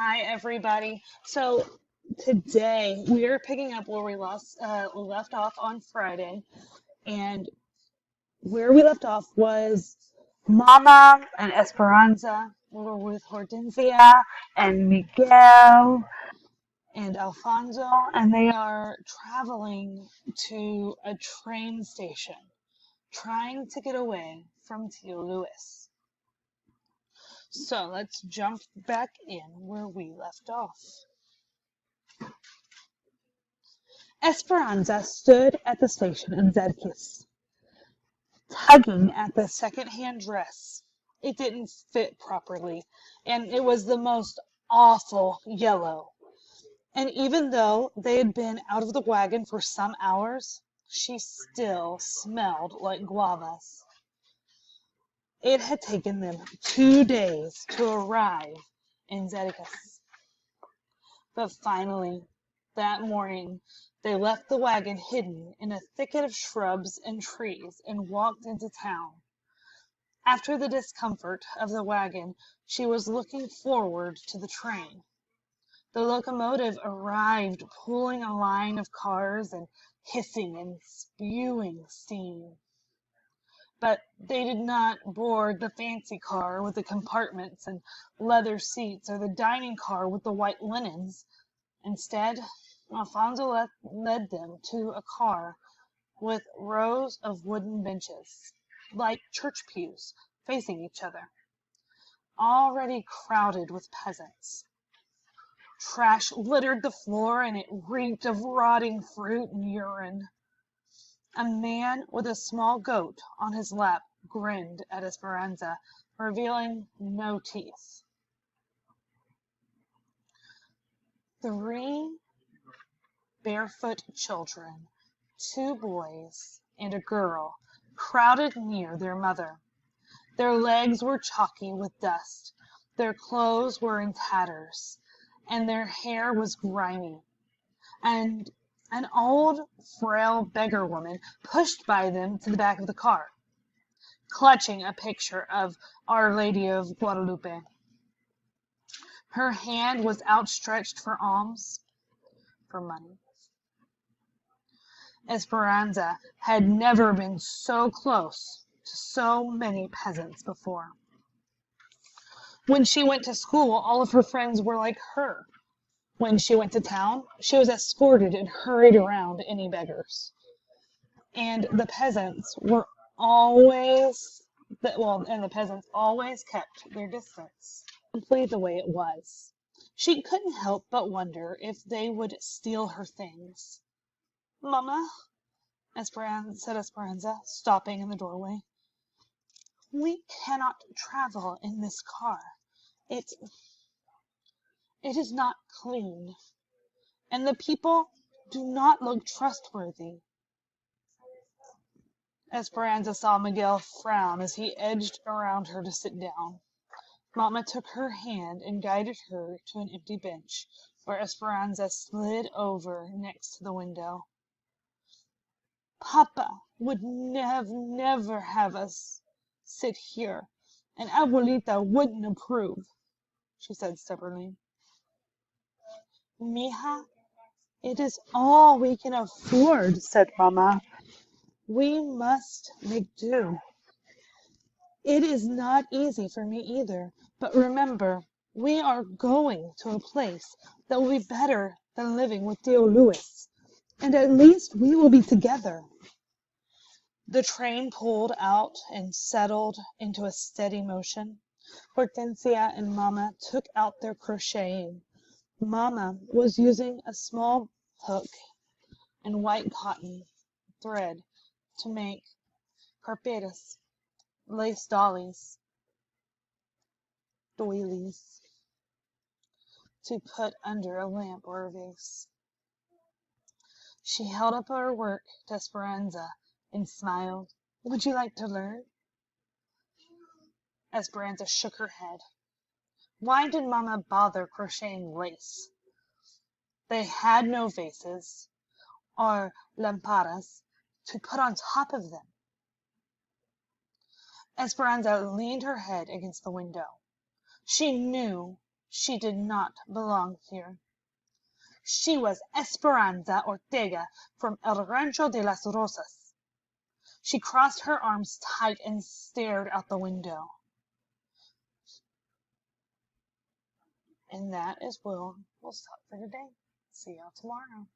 Hi, everybody. So today we are picking up where we left off on Friday, and where we left off was Mama and Esperanza were with Hortensia and Miguel and Alfonso, and they are traveling to a train station, trying to get away from Tio Luis. So let's jump back in where we left off. Esperanza stood at the station in Zedkis, tugging at the second-hand dress. It didn't fit properly, and it was the most awful yellow. And even though they had been out of the wagon for some hours, she still smelled like guavas. It had taken them 2 days to arrive in Zedkis. But finally, that morning, they left the wagon hidden in a thicket of shrubs and trees and walked into town. After the discomfort of the wagon, she was looking forward to the train. The locomotive arrived, pulling a line of cars and hissing and spewing steam. But they did not board the fancy car with the compartments and leather seats or the dining car with the white linens. Instead, Alfonso led them to a car with rows of wooden benches, like church pews, facing each other, already crowded with peasants. Trash littered the floor, and it reeked of rotting fruit and urine. A man with a small goat on his lap grinned at Esperanza, revealing no teeth. Three barefoot children, two boys and a girl, crowded near their mother. Their legs were chalky with dust, their clothes were in tatters, and their hair was grimy. And an old, frail beggar woman pushed by them to the back of the car, clutching a picture of Our Lady of Guadalupe. Her hand was outstretched for alms, for money. Esperanza had never been so close to so many peasants before. When she went to school, all of her friends were like her. When she went to town, she was escorted and hurried around any beggars. And the peasants were always, and the peasants always kept their distance. Simply the way it was. She couldn't help but wonder if they would steal her things. Mama, said Esperanza, stopping in the doorway. We cannot travel in this car. It is not clean, and the people do not look trustworthy. Esperanza saw Miguel frown as he edged around her to sit down. Mama took her hand and guided her to an empty bench, where Esperanza slid over next to the window. Papa would never have us sit here, and Abuelita wouldn't approve, she said stubbornly. Mija, it is all we can afford, said Mama. We must make do. It is not easy for me either, but remember, we are going to a place that will be better than living with Tio Luis, and at least we will be together. The train pulled out and settled into a steady motion. Hortensia and Mama took out their crocheting. Mama was using a small hook and white cotton thread to make carpetas, lace doilies, to put under a lamp or a vase. She held up her work to Esperanza and smiled. Would you like to learn? Esperanza shook her head. Why did Mama bother crocheting lace? They had no vases or lampadas to put on top of them. Esperanza leaned her head against the window. She knew She did not belong here. She was Esperanza Ortega from El Rancho de las Rosas. She crossed her arms tight and stared out the window. And that is where we'll stop for today. See y'all tomorrow.